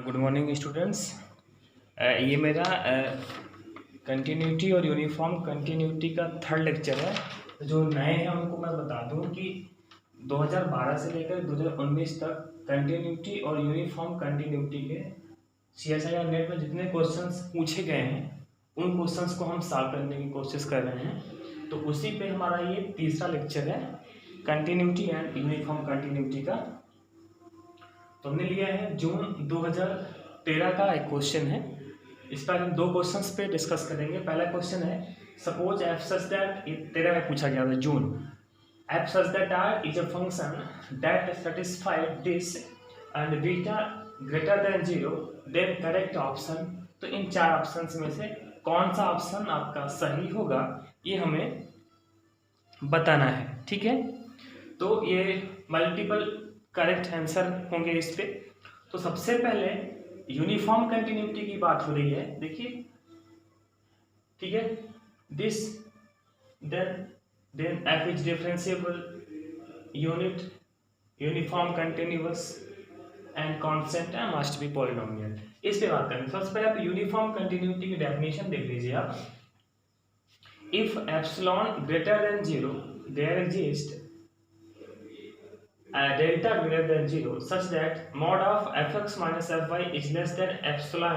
Good morning students. ये मेरा continuity और यूनिफॉर्म कंटिन्यूटी का थर्ड लेक्चर है। जो नए हैं उनको मैं बता दूं कि 2012 से लेकर 2019 तक कंटिन्यूटी और यूनिफॉर्म कंटिन्यूटी के CSIR नेट में जितने क्वेश्चंस पूछे गए हैं उन क्वेश्चंस को हम सॉल्व करने की कोशिश कर रहे हैं। तो उसी पे हमारा ये तीसरा लेक्चर है, कंटिन्यूटी एंड यूनिफॉर्म कंटिन्यूटी का। तो हमने लिया है जून 2013 का एक क्वेश्चन है। इस पर हम दो क्वेश्चंस पे डिस्कस करेंगे। पहला क्वेश्चन है, सपोज एफ सच दैट, 13 में पूछा गया था June, f such that R is a function that satisfied this and beta greater than 0, then correct option. तो इन चार ऑप्शंस में से कौन सा ऑप्शन आपका सही होगा ये हमें बताना है। ठीक है, तो ये मल्टीपल करेक्ट आंसर होंगे इस पे। तो सबसे पहले यूनिफॉर्म कंटिन्यूटी की बात हो रही है, देखिए। ठीक है, this then f is differentiable unit uniform continuous and constant and must be polynomial. इस पे बात करेंगे। सबसे पहले आप यूनिफॉर्म कंटिन्यूटी की डेफिनेशन देख लीजिए आप। If epsilon greater than 0 there exist delta greater than 0 such that mod of fx minus fy is less than epsilon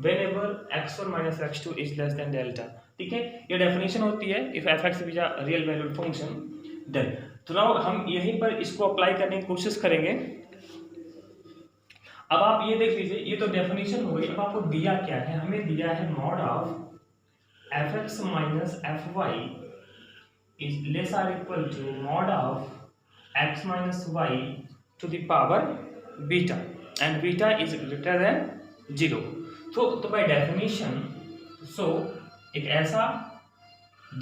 whenever x1 minus x2 is less than delta। ठीक है, ये definition होती है if fx is a real valued function then। तो now हम यहीं पर इसको अप्लाई करने की कोशिश करेंगे। अब आप ये देख लीजिए, ये तो डेफिनेशन हो गई। अब आपको दिया क्या है, हमें दिया है mod of fx minus fy is less or equal to mod of x minus y to the power beta and beta is greater than 0। तो by definition एक ऐसा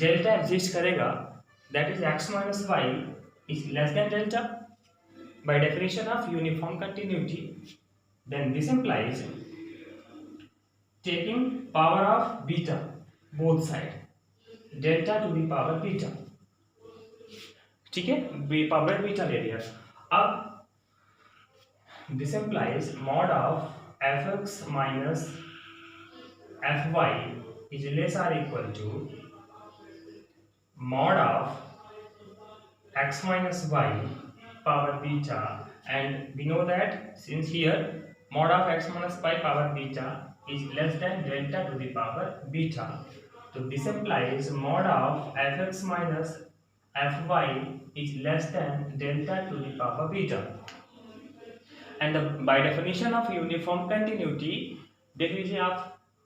डेल्टा एग्जिस्ट करेगा that is x minus y is less than delta by definition of uniform continuity, then this implies taking power of beta both side delta to the power beta। ठीक है, power beta ले लिया। अब this implies mod of f x minus f y is less or equal to mod of x minus y power beta and we know that since here mod of x minus y power beta is less than delta to the power beta. तो this implies mod of f x minus fy is less than delta to the power beta and by definition of uniform continuity देख लीजिए आप,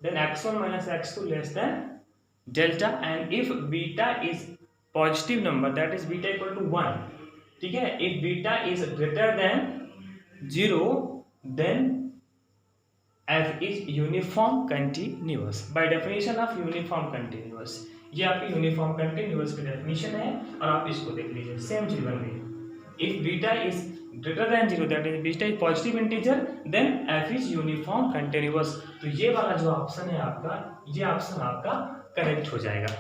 then x1 minus x2 less than delta and if beta is positive number that is beta equal to 1। ठीक है, if beta is greater than 0 then f is uniform continuous by definition of uniform continuous। ये आपकी uniform continuous की definition है और आप इसको देख लीजिए, सेम चीज बन गई। If beta is greater than 0 that is beta is positive integer then f is uniform continuous. तो ये वाला जो ऑप्शन है आपका, ये ऑप्शन आपका करेक्ट हो जाएगा।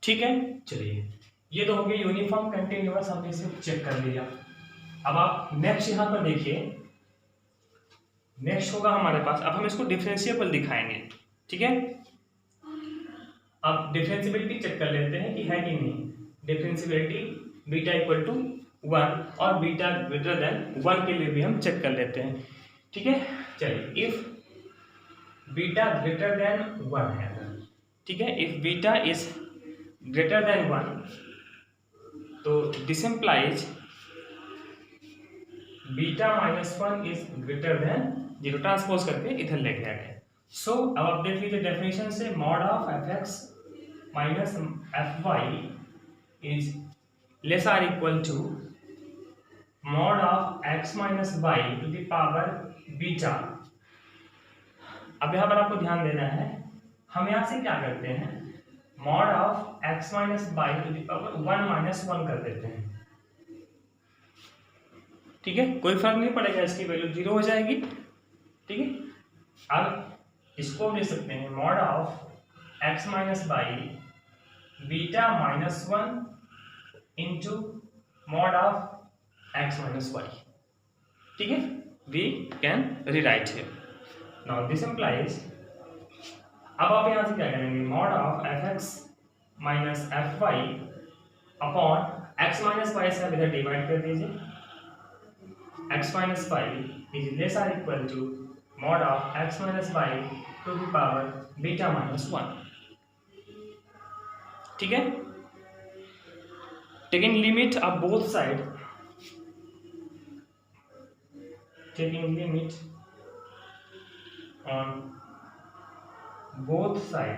ठीक है, चलिए ये तो हो गया यूनिफॉर्म कंटिन्यूअस, हमने इसे चेक कर लिया। अब आप नेक्स्ट यहां पर देखिए, नेक्स्ट होगा हमारे पास, अब हम इसको डिफरेंशिएबल दिखाएंगे। ठीक है, अब डिफरेंशियबिलिटी चेक कर लेते हैं कि है कि नहीं। डिफरेंशियबिलिटी बीटा इक्वल टू 1 और बीटा ग्रेटर देन 1 के लिए भी हम चेक कर लेते हैं। ठीक है, चलिए इफ बीटा ग्रेटर देन 1 है, ठीक है, if beta is greater than 1 तो this implies beta minus 1 is greater than 0, transpose करके इधर लेके आ गए। सो अब आप देख लीजिए डेफिनेशन से mod of f x minus f y is less or equal to mod of x minus y to the power beta. अब यहाँ पर आपको ध्यान देना है, हम यहाँ से क्या करते हैं, mod of x minus y to the power 1 minus 1 कर देते हैं। ठीक है, कोई फर्क नहीं पड़ेगा, इसकी वैल्यू 0 हो जाएगी। ठीक है, अब इसको ले सकते हैं mod of x minus y beta minus 1 into mod of x minus y. ठीक है, we can rewrite here. Now this implies, अब आप यहाँ से क्या करेंगे, mod of f x minus f y upon x minus y से इधर डिवाइड कर दीजिए, x minus y is less or equal to mod of x minus y to the power beta minus 1। ठीक है, taking limit of both side, taking limit on both side,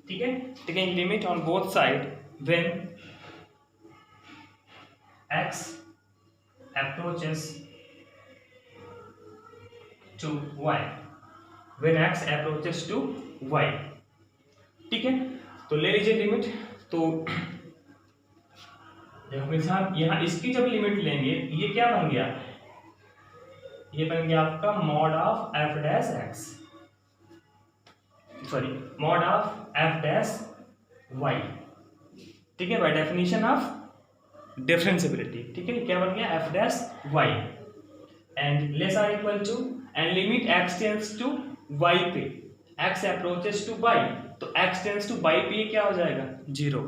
ठीक है, taking limit on both side when x approaches to y, when x approaches to y। ठीक है, तो ले लीजिए limit. तो देखो साहब यहाँ इसकी जब लिमिट लेंगे ये क्या बन गया, ये बन गया आपका mod of f dash x, sorry mod of f dash y. ठीक है, बाय डेफिनेशन ऑफ डिफरेंशिएबिलिटी। ठीक है, क्या बन गया f dash y and less or equal to and limit x tends to y पे, एक्स अप्रोचेस टू वाई, तो x tends to y पे क्या हो जाएगा 0,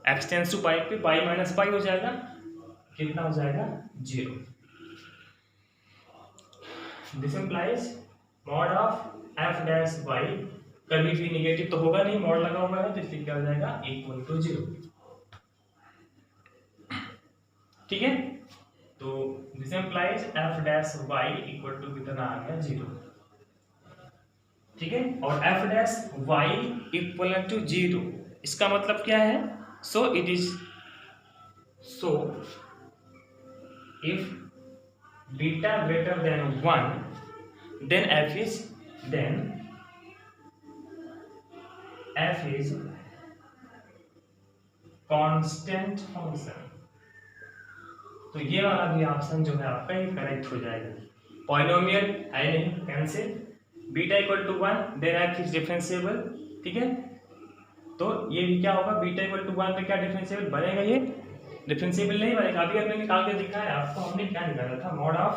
एक्स टेंड्स टू वाई पे वाई माइनस वाई हो जाएगा, कितना हो जाएगा 0। This implies mod of f dash y, कभी भी निगेटिव तो होगा नहीं, मॉड लगा हुआ है तो इसलिए क्या हो जाएगा इक्वल टू 0। ठीक है, तो this implies f dash y equal to कितना आ गया 0। ठीक है, और f dash y equal to 0, इसका मतलब क्या है, so it is, so if beta greater than 1 then f is constant function. तो ये वाला भी ऑप्शन जो है आपका ये करेक्ट हो जाएगा। पॉलिनोमियल है नहीं, cancel, beta equal to 1 then f is differentiable. ठीक है, तो ये भी क्या होगा, बीटा इक्वल टू 1 पे क्या डिफरेंशिएबल बनेगा, ये डिफरेंशिएबल नहीं बनेगा। अभी हमने निकाल के दिखाया आपको, हमने क्या निकाला था, mod of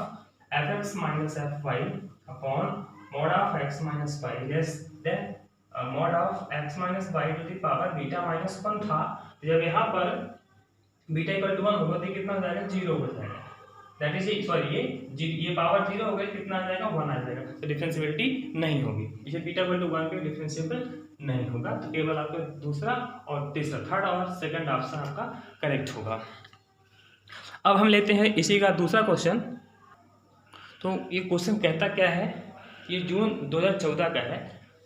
f x minus f y upon mod of x minus y less than mod of x minus y to the power beta minus 1 था। जब यहाँ पर बीटा इक्वल टू 1 होगा तो कितना हो जाएगा 0 हो जाएगा, दैट इज सॉरी ये पावर 0 हो गई, कितना आ जाएगा 1 आ जाएगा, तो डिफरेंशिएबिलिटी नहीं होगी, इसे बीटा इक्वल टू 1 पे डिफरेंशिएबल नहीं होगा। तो केवल आपका दूसरा और तीसरा, थर्ड और सेकंड ऑप्शन आपका करेक्ट होगा। अब हम लेते हैं इसी का दूसरा क्वेश्चन। तो ये क्वेश्चन कहता क्या है, ये जून 2014 का है।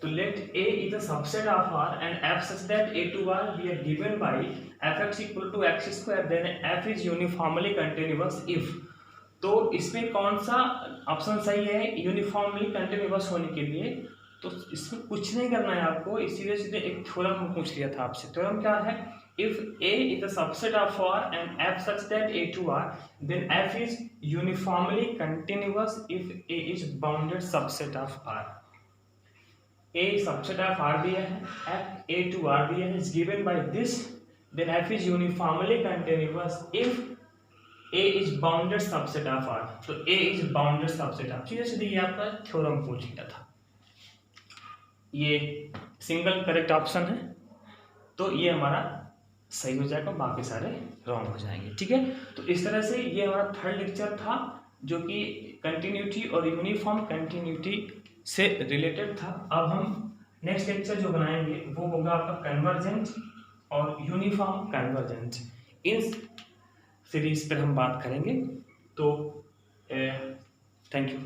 तो late A is a subset of R and F such that A to R we are given by fx equal to x square, then F is uniformly continuous if। तो इसमें कौन सा ऑप्शन सही है यूनिफॉर्मली कंटिन्यूअस होने के लिए, तो इसमें कुछ नहीं करना है आपको, इसीलिए सीधे एक थ्योरम पूछ लिया था आपसे। थ्योरम क्या है, if A is a subset of R and F such that A to R then F is uniformly continuous if A is bounded subset of R। A subset of R भी है, F A to R भी है, is given by this, then F is uniformly continuous if A is bounded subset of R। तो A is bounded subset of, सीधे सीधे ये आपका theorem पूछ लिया था। ये सिंगल करेक्ट ऑप्शन है, तो ये हमारा सही हो जाएगा, बाकी सारे रॉन्ग हो जाएंगे। ठीक है, तो इस तरह से ये हमारा थर्ड लेक्चर था जो कि कंटिन्यूटी और यूनिफॉर्म कंटिन्यूटी से रिलेटेड था। अब हम नेक्स्ट लेक्चर जो बनाएंगे वो होगा आपका कन्वर्जेंट और यूनिफॉर्म कन्वर्जेंट, इन सीरीज पर हम बात करेंगे। तो थैंक यू।